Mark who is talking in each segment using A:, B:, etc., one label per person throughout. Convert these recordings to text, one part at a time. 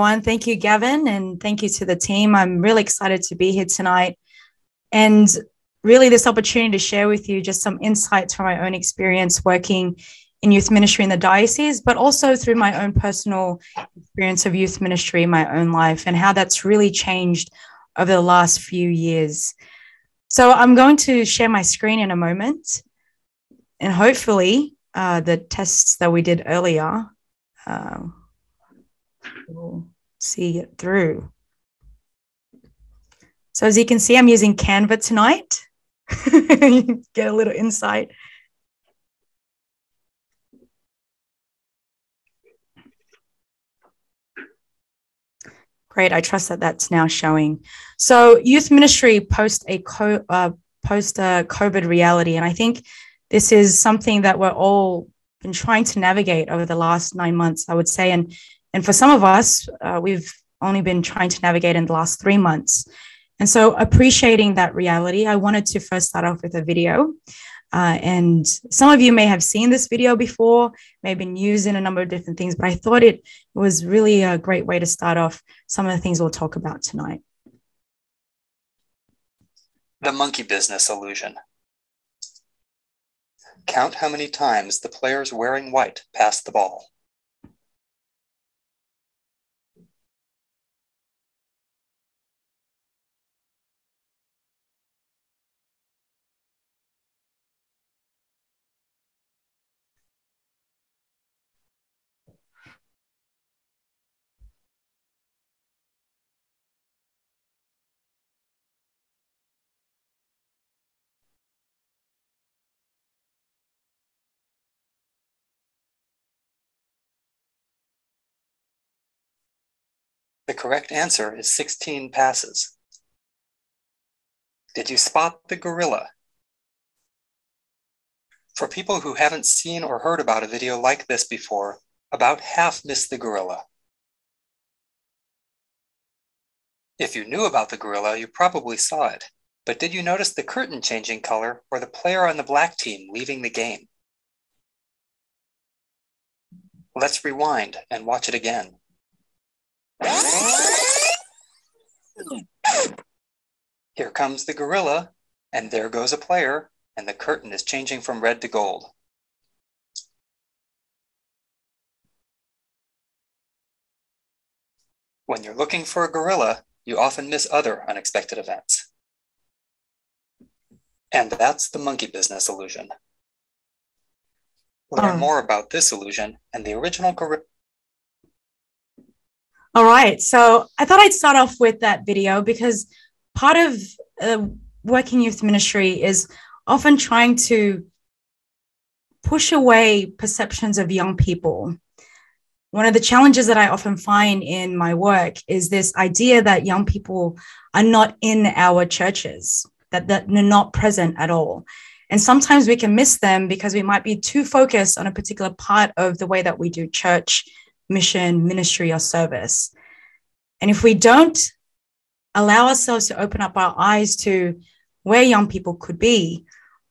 A: everyone. Thank you, Gavin, and thank you to the team. I'm really excited to be here tonight and really this opportunity to share with you just some insights from my own experience working in youth ministry in the diocese, but also through my own personal experience of youth ministry in my own life and how that's really changed over the last few years. So I'm going to share my screen in a moment, and hopefully the tests that we did earlier we'll see it through. So as you can see, I'm using Canva tonight. Get a little insight. Great, I trust that that's now showing. So youth ministry post COVID reality, and I think this is something that we're all been trying to navigate over the last 9 months, I would say, and for some of us, we've only been trying to navigate in the last 3 months. And so appreciating that reality, I wanted to first start off with a video. And some of you may have seen this video before, may have been used in a number of different things, but I thought it was really a great way to start off some of the things we'll talk about tonight.
B: The monkey business illusion. Count how many times the players wearing white pass the ball. The correct answer is 16 passes. Did you spot the gorilla? For people who haven't seen or heard about a video like this before, about half missed the gorilla. If you knew about the gorilla, you probably saw it. But did you notice the curtain changing color or the player on the black team leaving the game? Let's rewind and watch it again. Here comes the gorilla, and there goes a player, and the curtain is changing from red to gold. When you're looking for a gorilla, you often miss other unexpected events. And that's the monkey business illusion. Learn more about this illusion and the original gorilla.
A: All right, so I thought I'd start off with that video because part of working youth ministry is often trying to push away perceptions of young people. One of the challenges that I often find in my work is this idea that young people are not in our churches, that they're not present at all. And sometimes we can miss them because we might be too focused on a particular part of the way that we do church, mission, ministry, or service. And if we don't allow ourselves to open up our eyes to where young people could be,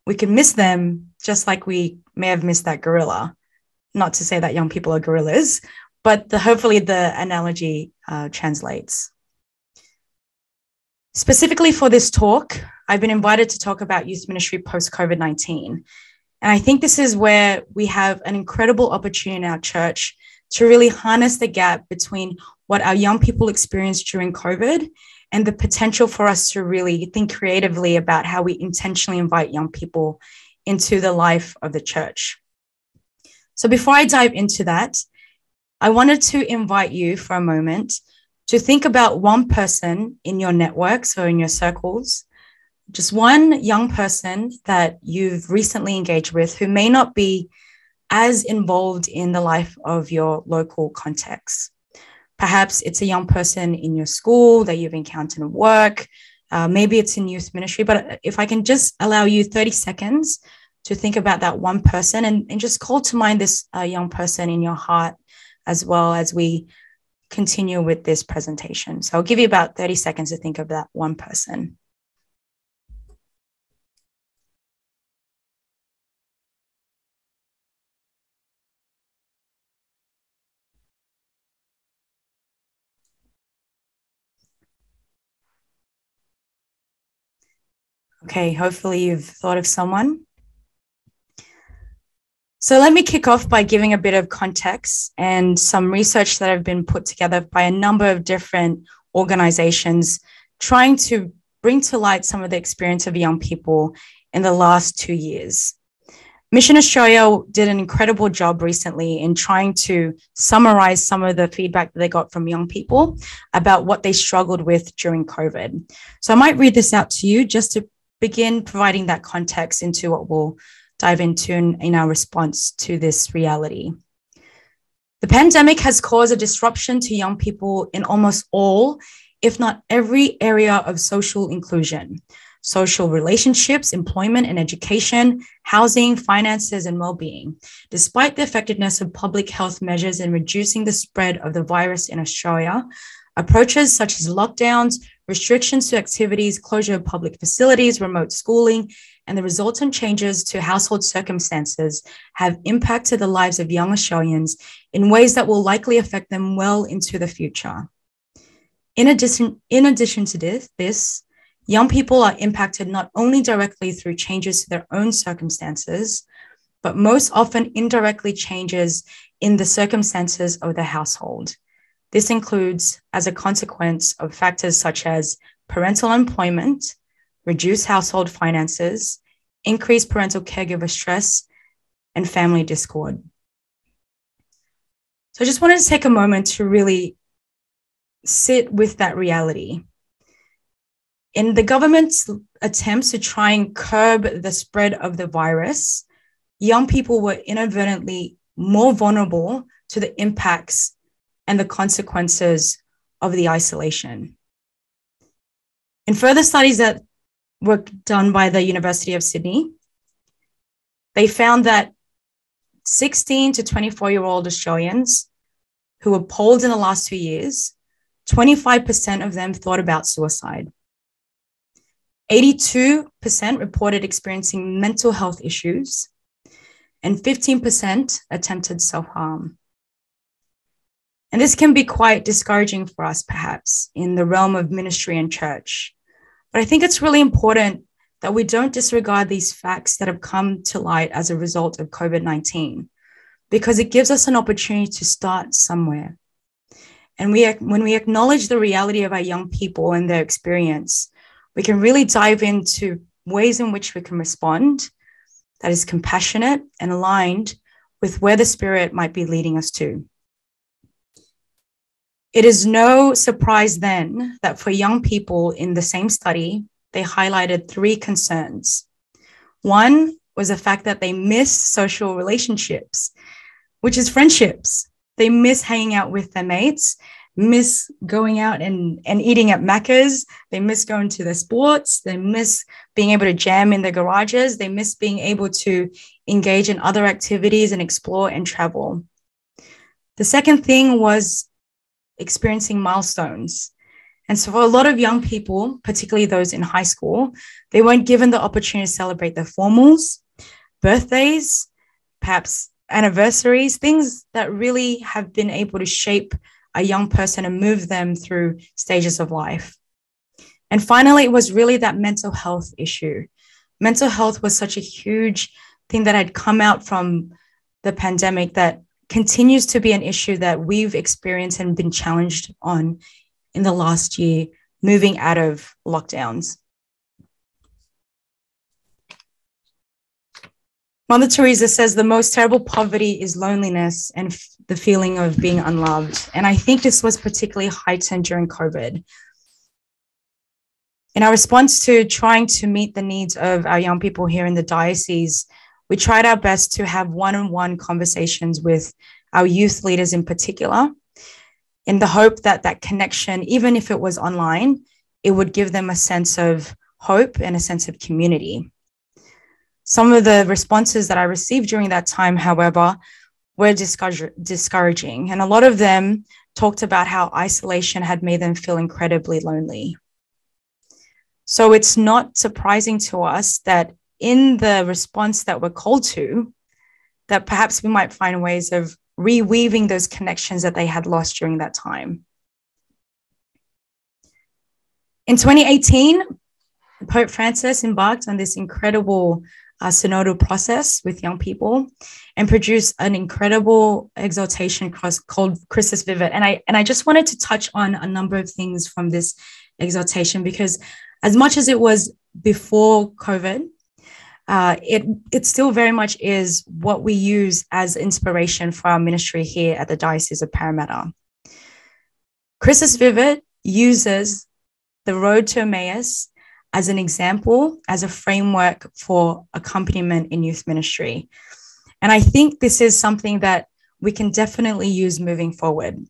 A: we can miss them just like we may have missed that gorilla. Not to say that young people are gorillas, but hopefully the analogy translates. Specifically for this talk, I've been invited to talk about youth ministry post-COVID-19. And I think this is where we have an incredible opportunity in our church to really harness the gap between what our young people experienced during COVID and the potential for us to really think creatively about how we intentionally invite young people into the life of the church. So before I dive into that, I wanted to invite you for a moment to think about one person in your networks or in your circles, just one young person that you've recently engaged with who may not be as involved in the life of your local context. Perhaps it's a young person in your school that you've encountered at work. Maybe it's in youth ministry, but if I can just allow you 30 seconds to think about that one person and just call to mind this young person in your heart as well as we continue with this presentation. So I'll give you about 30 seconds to think of that one person. Okay, hopefully you've thought of someone. So let me kick off by giving a bit of context and some research that have been put together by a number of different organizations trying to bring to light some of the experience of young people in the last 2 years. Mission Australia did an incredible job recently in trying to summarize some of the feedback that they got from young people about what they struggled with during COVID. So I might read this out to you just to begin providing that context into what we'll dive into in our response to this reality. The pandemic has caused a disruption to young people in almost all, if not every area of social inclusion, social relationships, employment and education, housing, finances, and well-being. Despite the effectiveness of public health measures in reducing the spread of the virus in Australia, approaches such as lockdowns, restrictions to activities, closure of public facilities, remote schooling, and the resultant changes to household circumstances have impacted the lives of young Australians in ways that will likely affect them well into the future. In addition to this, young people are impacted not only directly through changes to their own circumstances, but most often indirectly changes in the circumstances of the household. This includes as a consequence of factors such as parental unemployment, reduced household finances, increased parental caregiver stress, and family discord. So I just wanted to take a moment to really sit with that reality. In the government's attempts to try and curb the spread of the virus, young people were inadvertently more vulnerable to the impacts and the consequences of the isolation. In further studies that were done by the University of Sydney, they found that 16 to 24-year-old Australians who were polled in the last 2 years, 25% of them thought about suicide. 82% reported experiencing mental health issues, and 15% attempted self-harm. And this can be quite discouraging for us, perhaps, in the realm of ministry and church. But I think it's really important that we don't disregard these facts that have come to light as a result of COVID-19, because it gives us an opportunity to start somewhere. And when we acknowledge the reality of our young people and their experience, we can really dive into ways in which we can respond that is compassionate and aligned with where the Spirit might be leading us to. It is no surprise then that for young people in the same study, they highlighted 3 concerns. One was the fact that they miss social relationships, which is friendships. They miss hanging out with their mates, miss going out and eating at Macca's. They miss going to their sports. They miss being able to jam in their garages. They miss being able to engage in other activities and explore and travel. The second thing was experiencing milestones. And so for a lot of young people, particularly those in high school, they weren't given the opportunity to celebrate their formals, birthdays, perhaps anniversaries, things that really have been able to shape a young person and move them through stages of life. And finally, it was really that mental health issue. Mental health was such a huge thing that had come out from the pandemic that continues to be an issue that we've experienced and been challenged on in the last year, moving out of lockdowns. Mother Teresa says the most terrible poverty is loneliness and the feeling of being unloved. And I think this was particularly heightened during COVID. In our response to trying to meet the needs of our young people here in the diocese, we tried our best to have one-on-one conversations with our youth leaders in particular, in the hope that that connection, even if it was online, it would give them a sense of hope and a sense of community. Some of the responses that I received during that time, however, were discouraging. And a lot of them talked about how isolation had made them feel incredibly lonely. So it's not surprising to us that in the response that we're called to, that perhaps we might find ways of reweaving those connections that they had lost during that time. In 2018, Pope Francis embarked on this incredible synodal process with young people and produced an incredible exhortation called Christus Vivit. And I just wanted to touch on a number of things from this exhortation, because as much as it was before COVID, it still very much is what we use as inspiration for our ministry here at the Diocese of Parramatta. Christus Vivit uses the road to Emmaus as an example, as a framework for accompaniment in youth ministry. And I think this is something that we can definitely use moving forward.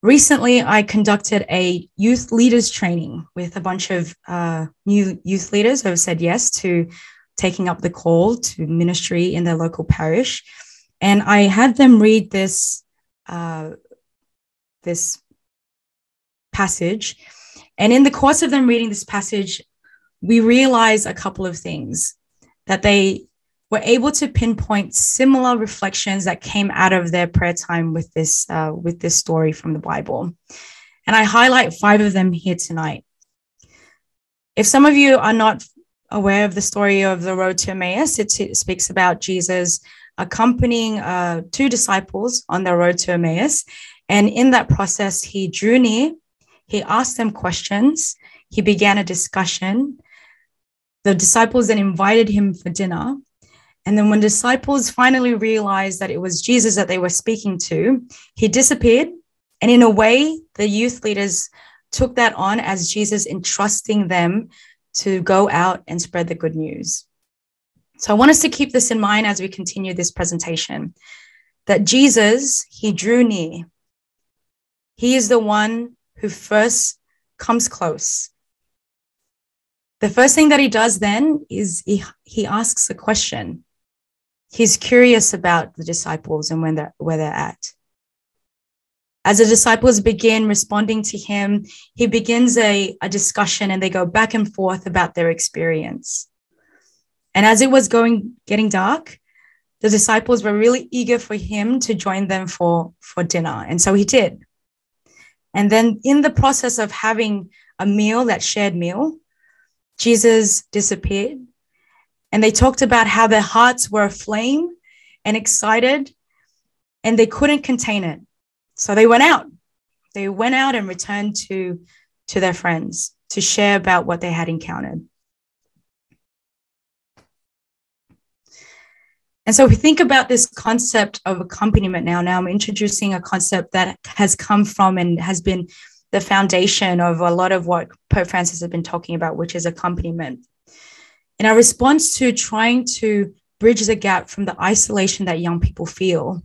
A: Recently, I conducted a youth leaders training with a bunch of new youth leaders who have said yes to taking up the call to ministry in their local parish. And I had them read this passage. And in the course of them reading this passage, we realized a couple of things, that they were able to pinpoint similar reflections that came out of their prayer time with this story from the Bible. And I highlight 5 of them here tonight. If some of you are not aware of the story of the road to Emmaus, it speaks about Jesus accompanying 2 disciples on the road to Emmaus. And in that process, he drew near, he asked them questions, he began a discussion. The disciples then invited him for dinner. And then when disciples finally realized that it was Jesus that they were speaking to, he disappeared. And in a way, the youth leaders took that on as Jesus entrusting them to go out and spread the good news. So I want us to keep this in mind as we continue this presentation, that Jesus, he drew near. He is the one who first comes close. The first thing that he does then is he asks a question. He's curious about the disciples and where they're at. As the disciples begin responding to him, he begins a discussion, and they go back and forth about their experience. And as it was getting dark, the disciples were really eager for him to join them for dinner. And so he did. And then in the process of having a meal, that shared meal, Jesus disappeared. And they talked about how their hearts were aflame and excited, and they couldn't contain it. So they went out. They went out and returned to their friends to share about what they had encountered. And so if we think about this concept of accompaniment now I'm introducing a concept that has come from and has been the foundation of a lot of what Pope Francis has been talking about, which is accompaniment. In our response to trying to bridge the gap from the isolation that young people feel,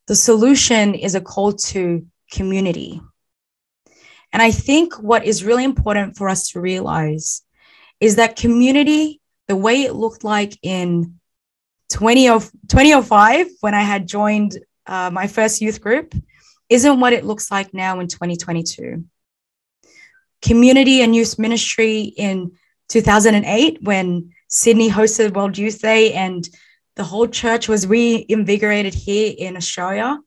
A: the solution is a call to community. And I think what is really important for us to realize is that community, the way it looked like in 2005, when I had joined my first youth group, isn't what it looks like now in 2022. Community and youth ministry in 2008, when Sydney hosted World Youth Day and the whole church was reinvigorated here in Australia,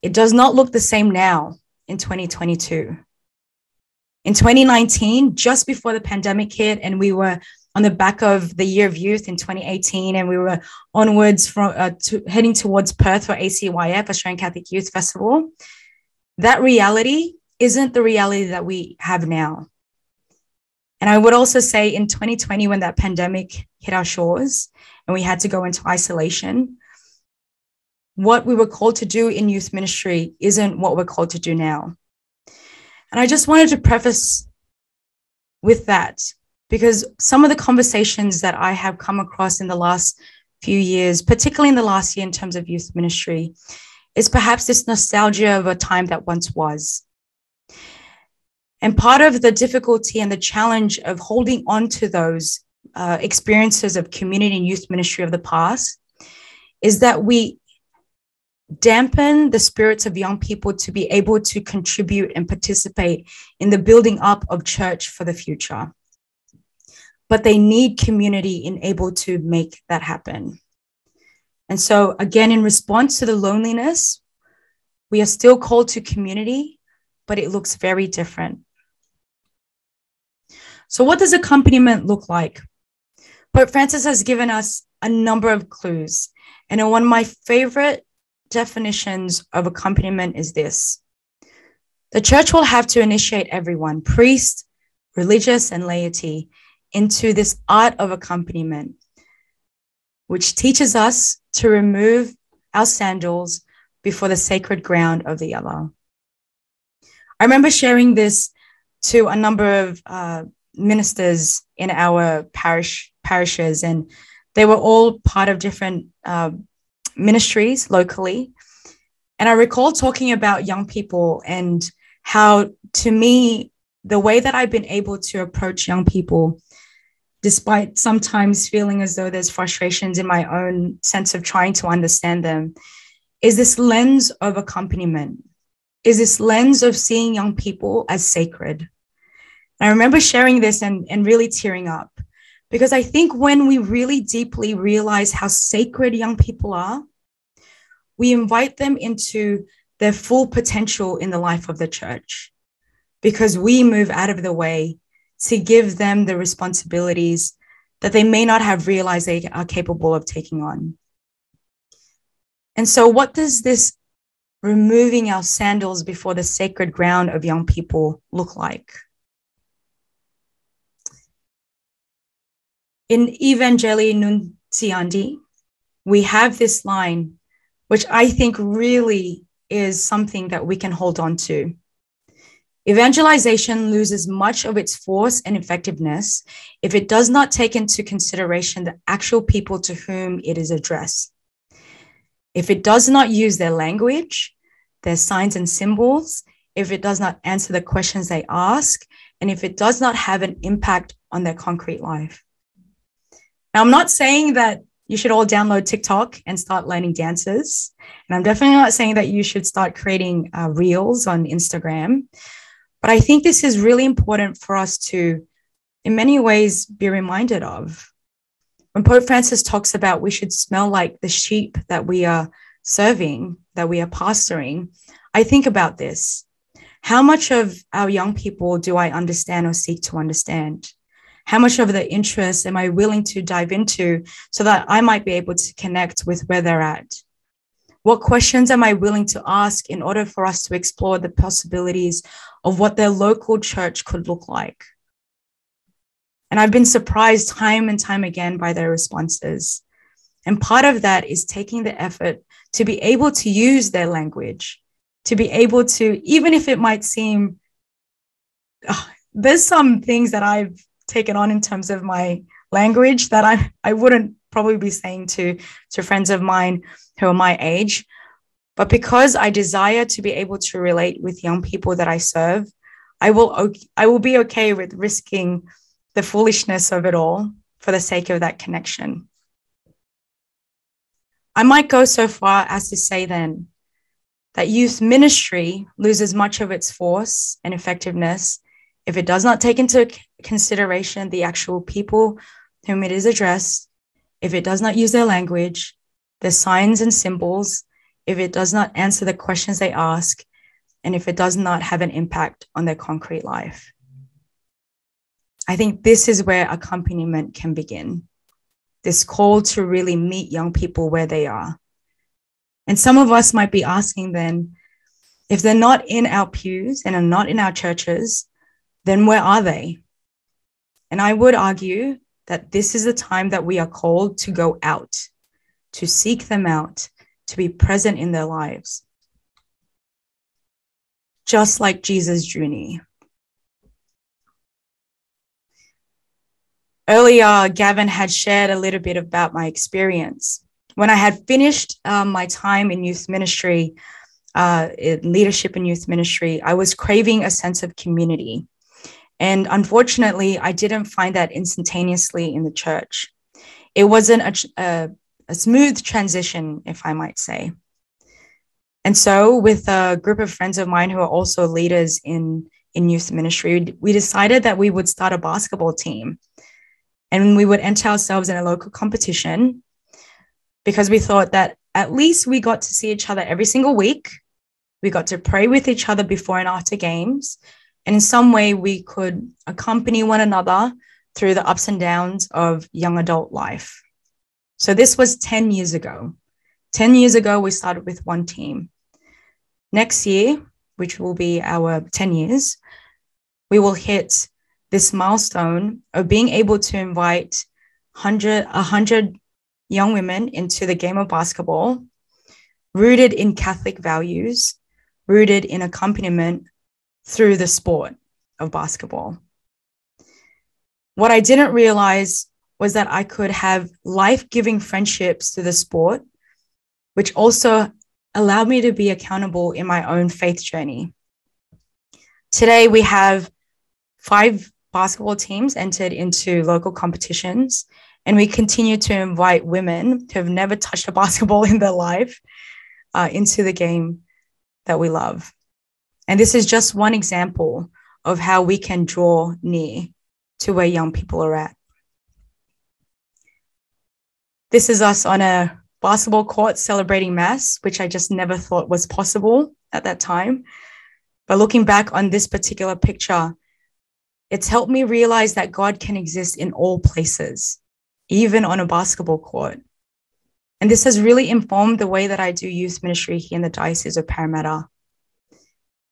A: it does not look the same now in 2022. In 2019, just before the pandemic hit, and we were on the back of the Year of Youth in 2018, and we were onwards heading towards Perth for ACYF, Australian Catholic Youth Festival, that reality isn't the reality that we have now. And I would also say in 2020, when that pandemic hit our shores and we had to go into isolation, what we were called to do in youth ministry isn't what we're called to do now. And I just wanted to preface with that, because some of the conversations that I have come across in the last few years, particularly in the last year in terms of youth ministry, is perhaps this nostalgia of a time that once was. And part of the difficulty and the challenge of holding on to those experiences of community and youth ministry of the past is that we dampen the spirits of young people to be able to contribute and participate in the building up of church for the future. But they need community in able to make that happen. And so again, in response to the loneliness, we are still called to community, but it looks very different. So what does accompaniment look like? Pope Francis has given us a number of clues. And one of my favorite definitions of accompaniment is this. The church will have to initiate everyone, priest, religious, and laity, into this art of accompaniment, which teaches us to remove our sandals before the sacred ground of the other. I remember sharing this to a number of ministers in our parishes, and they were all part of different ministries locally. And I recall talking about young people and how, to me, the way that I've been able to approach young people, despite sometimes feeling as though there's frustrations in my own sense of trying to understand them, is this lens of accompaniment, is this lens of seeing young people as sacred. And I remember sharing this and really tearing up, because I think when we really deeply realize how sacred young people are, we invite them into their full potential in the life of the church, because we move out of the way to give them the responsibilities that they may not have realized they are capable of taking on. And so what does this removing our sandals before the sacred ground of young people look like? In Evangelii Nuntiandi, we have this line, which I think really is something that we can hold on to. Evangelization loses much of its force and effectiveness if it does not take into consideration the actual people to whom it is addressed. If it does not use their language, their signs and symbols, if it does not answer the questions they ask, and if it does not have an impact on their concrete life. Now, I'm not saying that you should all download TikTok and start learning dances. And I'm definitely not saying that you should start creating reels on Instagram. But I think this is really important for us to, in many ways, be reminded of. When Pope Francis talks about we should smell like the sheep that we are serving, that we are pastoring, I think about this. How much of our young people do I understand or seek to understand? How much of the interest am I willing to dive into so that I might be able to connect with where they're at? What questions am I willing to ask in order for us to explore the possibilities of what their local church could look like? And I've been surprised time and time again by their responses. And part of that is taking the effort to be able to use their language, to be able to, even if it might seem, there's some things that I've taken on in terms of my language that I wouldn't probably be saying to friends of mine who are my age. But because I desire to be able to relate with young people that I serve, I will be okay with risking the foolishness of it all for the sake of that connection. I might go so far as to say then that youth ministry loses much of its force and effectiveness if it does not take into consideration the actual people whom it is addressed, if it does not use their language, their signs and symbols, if it does not answer the questions they ask, and if it does not have an impact on their concrete life. I think this is where accompaniment can begin. This call to really meet young people where they are. And some of us might be asking then, if they're not in our pews and are not in our churches, then where are they? And I would argue that this is the time that we are called to go out, to seek them out, to be present in their lives. Just like Jesus drew near. Earlier, Gavin had shared a little bit about my experience. When I had finished my time in youth ministry, in leadership in youth ministry, I was craving a sense of community. And unfortunately, I didn't find that instantaneously in the church. It wasn't a smooth transition, if I might say. And so with a group of friends of mine who are also leaders in youth ministry, we decided that we would start a basketball team. And we would enter ourselves in a local competition because we thought that at least we got to see each other every single week. We got to pray with each other before and after games. And in some way, we could accompany one another through the ups and downs of young adult life. So this was 10 years ago. 10 years ago, we started with one team. Next year, which will be our 10 years, we will hit this milestone of being able to invite 100 young women into the game of basketball, rooted in Catholic values, rooted in accompaniment through the sport of basketball. What I didn't realize was that I could have life-giving friendships through the sport, which also allowed me to be accountable in my own faith journey. Today, we have 5 basketball teams entered into local competitions, and we continue to invite women who have never touched a basketball in their life into the game that we love. And this is just one example of how we can draw near to where young people are at. This is us on a basketball court celebrating Mass, which I just never thought was possible at that time. But looking back on this particular picture, it's helped me realize that God can exist in all places, even on a basketball court. And this has really informed the way that I do youth ministry here in the Diocese of Parramatta.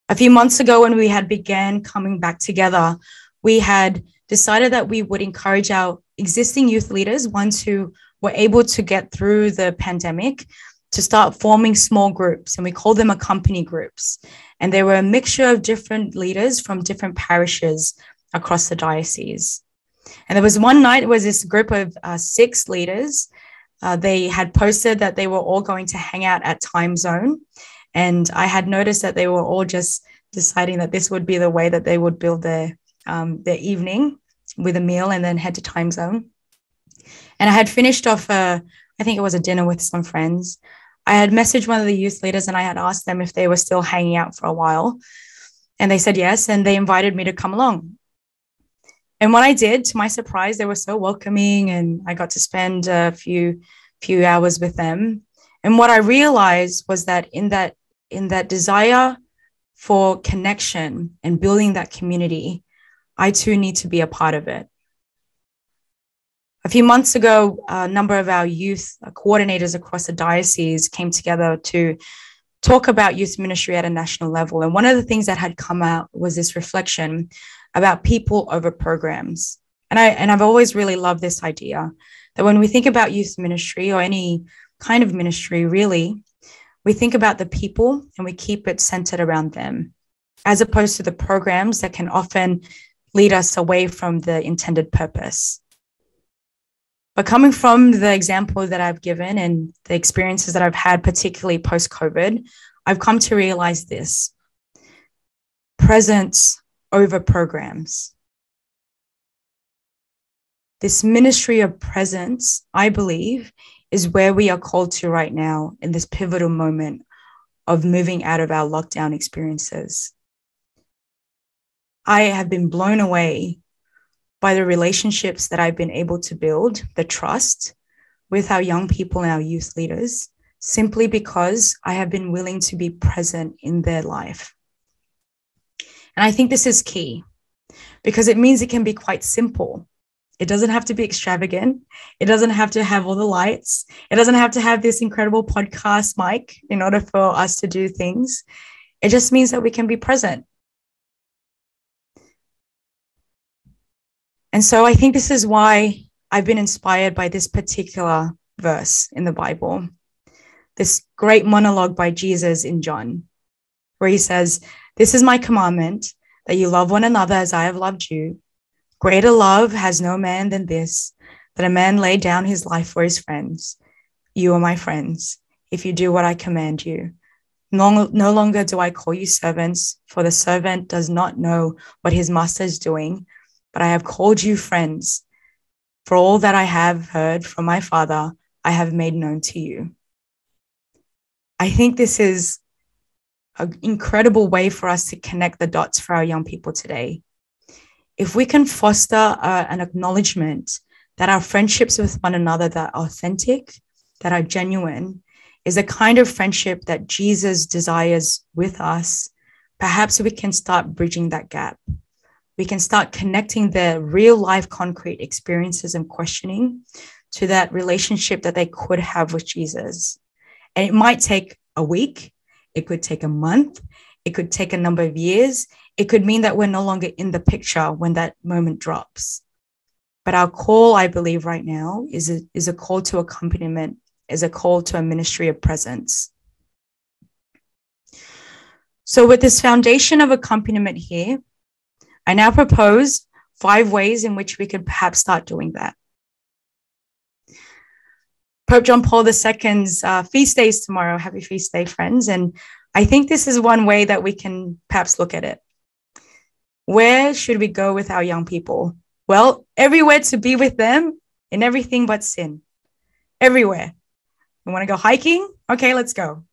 A: A few months ago, when we had began coming back together, we had decided that we would encourage our existing youth leaders, ones who were able to get through the pandemic, to start forming small groups, and we call them accompany groups. And they were a mixture of different leaders from different parishes across the diocese. And there was one night, it was this group of 6 leaders. They had posted that they were all going to hang out at Time Zone. And I had noticed that they were all just deciding that this would be the way that they would build their evening with a meal and then head to Time Zone. And I had finished off, I think it was a dinner with some friends. I had messaged one of the youth leaders and I had asked them if they were still hanging out for a while. And they said yes, and they invited me to come along. And when I did, to my surprise, they were so welcoming, and I got to spend a few hours with them. And what I realized was that in that desire for connection and building that community, I too need to be a part of it. A few months ago, a number of our youth coordinators across the diocese came together to talk about youth ministry at a national level. And one of the things that had come out was this reflection about people over programs. And I've always really loved this idea that when we think about youth ministry or any kind of ministry, really, we think about the people and we keep it centered around them, as opposed to the programs that can often lead us away from the intended purpose. But coming from the example that I've given and the experiences that I've had, particularly post-COVID, I've come to realize this: presence over programs. This ministry of presence, I believe, is where we are called to right now in this pivotal moment of moving out of our lockdown experiences. I have been blown away by the relationships that I've been able to build, the trust with our young people and our youth leaders, simply because I have been willing to be present in their life. And I think this is key because it means it can be quite simple. It doesn't have to be extravagant. It doesn't have to have all the lights. It doesn't have to have this incredible podcast mic in order for us to do things. It just means that we can be present. And so I think this is why I've been inspired by this particular verse in the Bible, this great monologue by Jesus in John, where he says, "This is my commandment, that you love one another as I have loved you. Greater love has no man than this, that a man lay down his life for his friends. You are my friends, if you do what I command you. No longer do I call you servants, for the servant does not know what his master is doing, but I have called you friends. For all that I have heard from my Father, I have made known to you." I think this is an incredible way for us to connect the dots for our young people today. If we can foster an acknowledgement that our friendships with one another that are authentic, that are genuine, is a kind of friendship that Jesus desires with us, perhaps we can start bridging that gap. We can start connecting their real life concrete experiences and questioning to that relationship that they could have with Jesus. And it might take a week, it could take a month, it could take a number of years. It could mean that we're no longer in the picture when that moment drops. But our call, I believe right now, is a call to accompaniment, is a call to a ministry of presence. So with this foundation of accompaniment here, I now propose 5 ways in which we could perhaps start doing that. Pope John Paul II's feast day is tomorrow. Happy feast day, friends. And I think this is one way that we can perhaps look at it. Where should we go with our young people? Well, everywhere to be with them in everything but sin. Everywhere. You want to go hiking? Okay, let's go.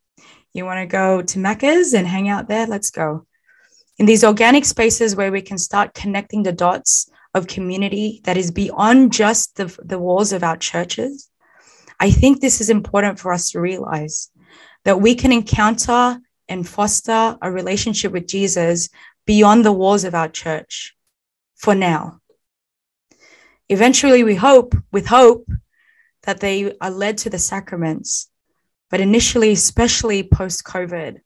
A: You want to go to Macca's and hang out there? Let's go. In these organic spaces where we can start connecting the dots of community that is beyond just the walls of our churches, I think this is important for us to realize that we can encounter and foster a relationship with Jesus beyond the walls of our church for now. Eventually, we hope, that they are led to the sacraments. But initially, especially post-COVID,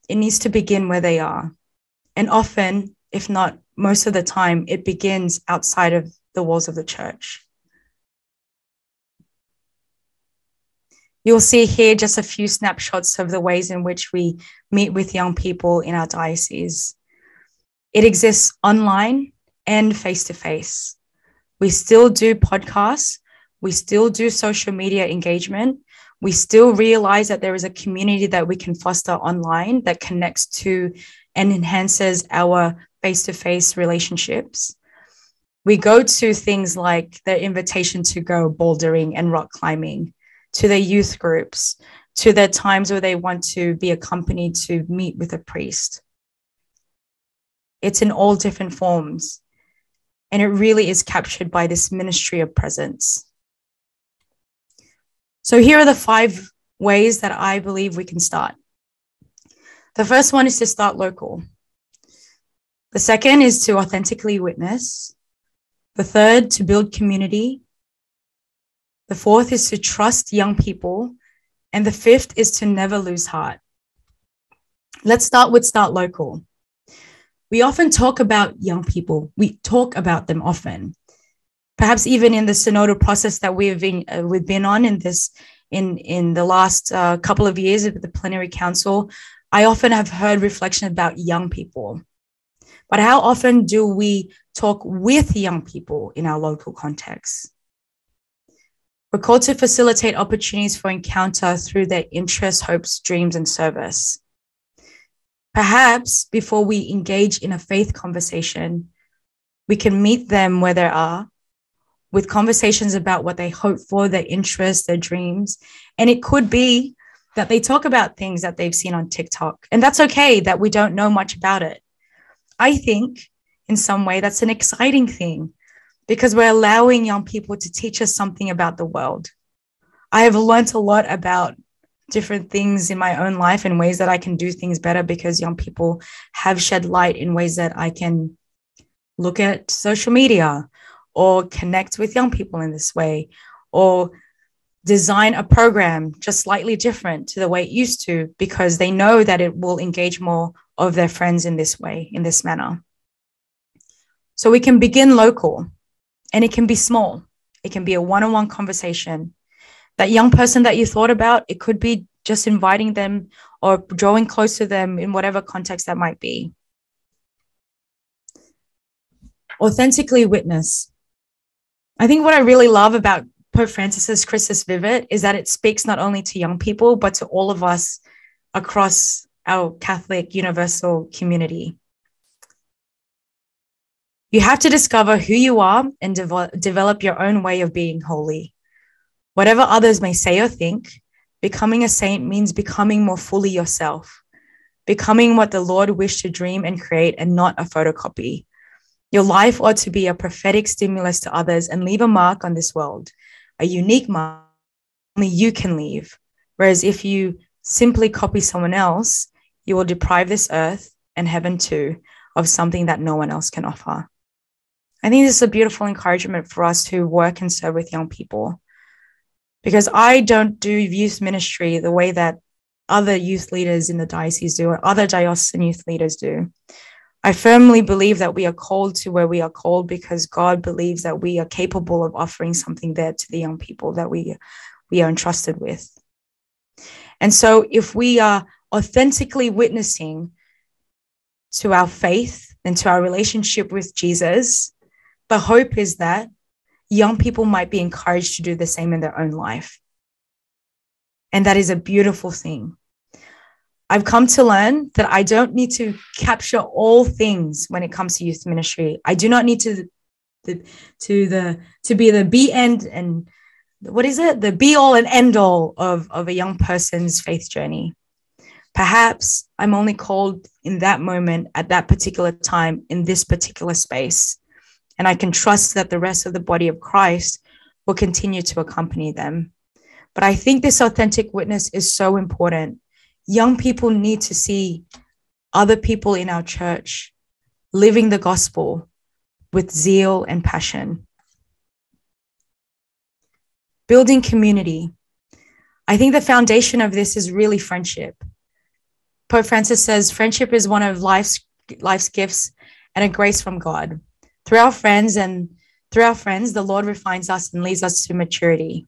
A: it needs to begin where they are. And often, if not most of the time, it begins outside of the walls of the church. You'll see here just a few snapshots of the ways in which we meet with young people in our diocese. It exists online and face-to-face. We still do podcasts. We still do social media engagement. We still realize that there is a community that we can foster online that connects to and enhances our face-to-face relationships. We go to things like the invitation to go bouldering and rock climbing, to their youth groups, to their times where they want to be accompanied to meet with a priest. It's in all different forms. And it really is captured by this ministry of presence. So here are the 5 ways that I believe we can start. The first one is to start local. The second is to authentically witness. The third, to build community. The fourth is to trust young people. And the fifth is to never lose heart. Let's start with start local. We often talk about young people. We talk about them often. Perhaps even in the synodal process that we've been on in the last couple of years of the plenary council, I often have heard reflection about young people. But how often do we talk with young people in our local context? We're called to facilitate opportunities for encounter through their interests, hopes, dreams, and service. Perhaps before we engage in a faith conversation, we can meet them where they are with conversations about what they hope for, their interests, their dreams. And it could be that they talk about things that they've seen on TikTok. And that's okay that we don't know much about it. I think in some way that's an exciting thing because we're allowing young people to teach us something about the world. I have learned a lot about different things in my own life and ways that I can do things better because young people have shed light in ways that I can look at social media or connect with young people in this way or design a program just slightly different to the way it used to because they know that it will engage more of their friends in this way, in this manner. So we can begin local and it can be small. It can be a one-on-one conversation. That young person that you thought about, it could be just inviting them or drawing close to them in whatever context that might be. Authentically witness. I think what I really love about Pope Francis's Christus Vivit is that it speaks not only to young people, but to all of us across our Catholic universal community. You have to discover who you are and develop your own way of being holy. Whatever others may say or think, becoming a saint means becoming more fully yourself, becoming what the Lord wished to dream and create and not a photocopy. Your life ought to be a prophetic stimulus to others and leave a mark on this world, a unique mark only you can leave. Whereas if you simply copy someone else, you will deprive this earth and heaven too of something that no one else can offer. I think this is a beautiful encouragement for us to work and serve with young people, because I don't do youth ministry the way that other youth leaders in the diocese do, or other diocesan youth leaders do. I firmly believe that we are called to where we are called because God believes that we are capable of offering something there to the young people that we are entrusted with. And so if we are authentically witnessing to our faith and to our relationship with Jesus, the hope is that young people might be encouraged to do the same in their own life. And that is a beautiful thing. I've come to learn that I don't need to capture all things when it comes to youth ministry. I do not need to be the be end and the be all and end all of a young person's faith journey. Perhaps I'm only called in that moment at that particular time in this particular space. And I can trust that the rest of the body of Christ will continue to accompany them. But I think this authentic witness is so important. Young people need to see other people in our church living the gospel with zeal and passion. Building community. I think the foundation of this is really friendship. Pope Francis says friendship is one of life's gifts and a grace from God. Through our friends, the Lord refines us and leads us to maturity.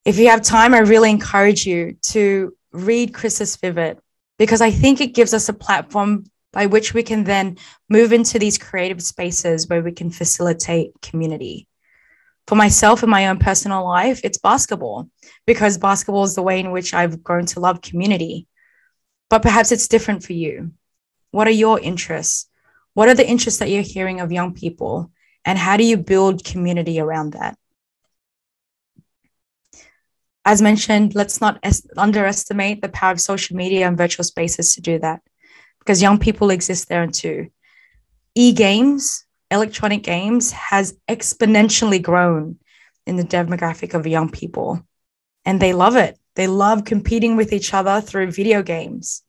A: If you have time, I really encourage you to read Christus Vivit, because I think it gives us a platform by which we can then move into these creative spaces where we can facilitate community. For myself in my own personal life, it's basketball, because basketball is the way in which I've grown to love community. But perhaps it's different for you. What are your interests? What are the interests that you're hearing of young people? And how do you build community around that? As mentioned, let's not underestimate the power of social media and virtual spaces to do that, because young people exist there too. E-games, electronic games, has exponentially grown in the demographic of young people, and they love it. They love competing with each other through video games.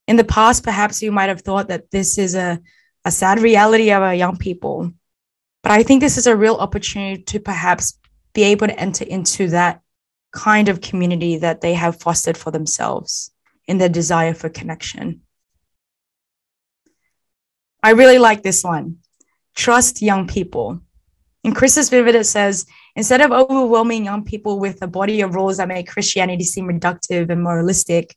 A: In the past, perhaps you might have thought that this is a sad reality of our young people, but I think this is a real opportunity to perhaps be able to enter into that kind of community that they have fostered for themselves in their desire for connection. I really like this one. Trust young people. In Christus Vivit, it says, instead of overwhelming young people with a body of rules that make Christianity seem reductive and moralistic,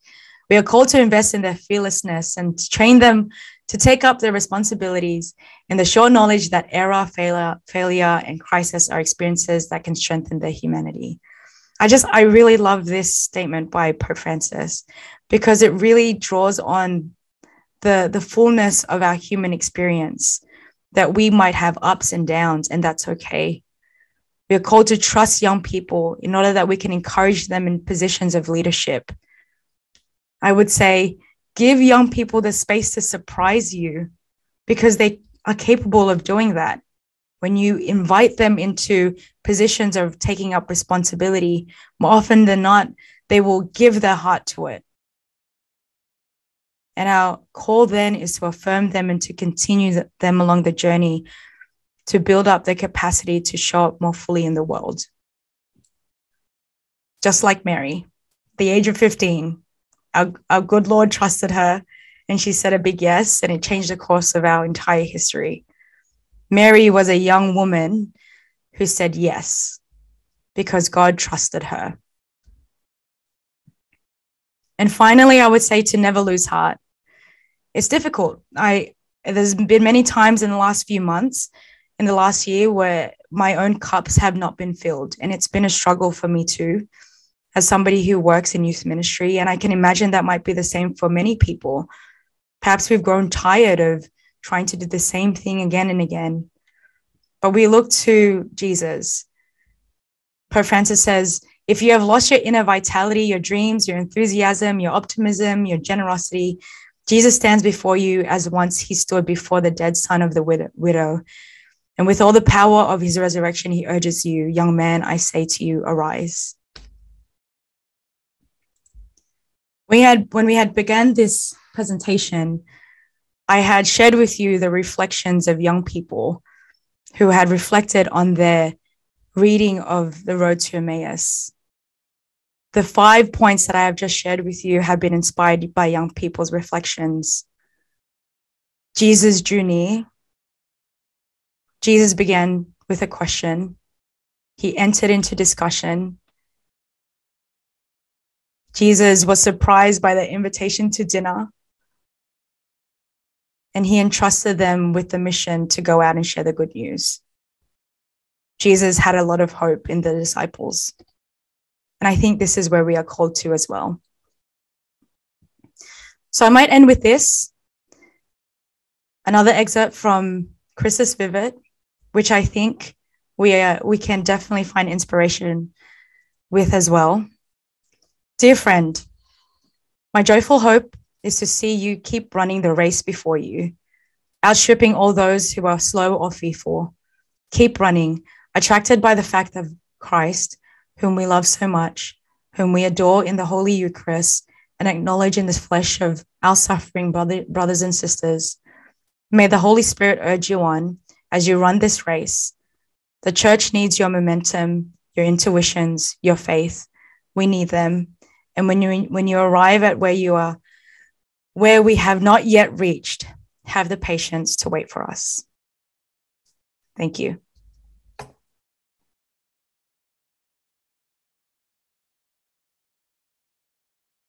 A: we are called to invest in their fearlessness and to train them to take up their responsibilities in the sure knowledge that error, failure, and crisis are experiences that can strengthen their humanity. I really love this statement by Pope Francis, because it really draws on the fullness of our human experience, that we might have ups and downs, and that's okay. We are called to trust young people in order that we can encourage them in positions of leadership. I would say, give young people the space to surprise you, because they are capable of doing that. When you invite them into positions of taking up responsibility, more often than not, they will give their heart to it. And our call then is to affirm them and to continue them along the journey to build up their capacity to show up more fully in the world. Just like Mary, the age of 15, our good Lord trusted her, and she said a big yes, and it changed the course of our entire history. Mary was a young woman who said yes, because God trusted her. And finally, I would say to never lose heart. It's difficult. There's been many times in the last few months, in the last year, where my own cups have not been filled. And it's been a struggle for me too, as somebody who works in youth ministry. And I can imagine that might be the same for many people. Perhaps we've grown tired of trying to do the same thing again and again. But we look to Jesus. Pope Francis says, if you have lost your inner vitality, your dreams, your enthusiasm, your optimism, your generosity, Jesus stands before you as once he stood before the dead son of the widow. And with all the power of his resurrection, he urges you, young man, I say to you, arise. When we had begun this presentation, I had shared with you the reflections of young people who had reflected on their reading of the Road to Emmaus. The 5 points that I have just shared with you have been inspired by young people's reflections. Jesus drew near. Jesus began with a question. He entered into discussion. Jesus was surprised by the invitation to dinner, and he entrusted them with the mission to go out and share the good news. Jesus had a lot of hope in the disciples, and I think this is where we are called to as well. So I might end with this. Another excerpt from Christus Vivit, which I think we can definitely find inspiration with as well. Dear friend, my joyful hope is to see you keep running the race before you, outstripping all those who are slow or fearful. Keep running, attracted by the fact of Christ, whom we love so much, whom we adore in the Holy Eucharist, and acknowledge in the flesh of our suffering brothers and sisters. May the Holy Spirit urge you on as you run this race. The church needs your momentum, your intuitions, your faith. We need them. And when you arrive at where you are, where we have not yet reached, have the patience to wait for us. Thank you.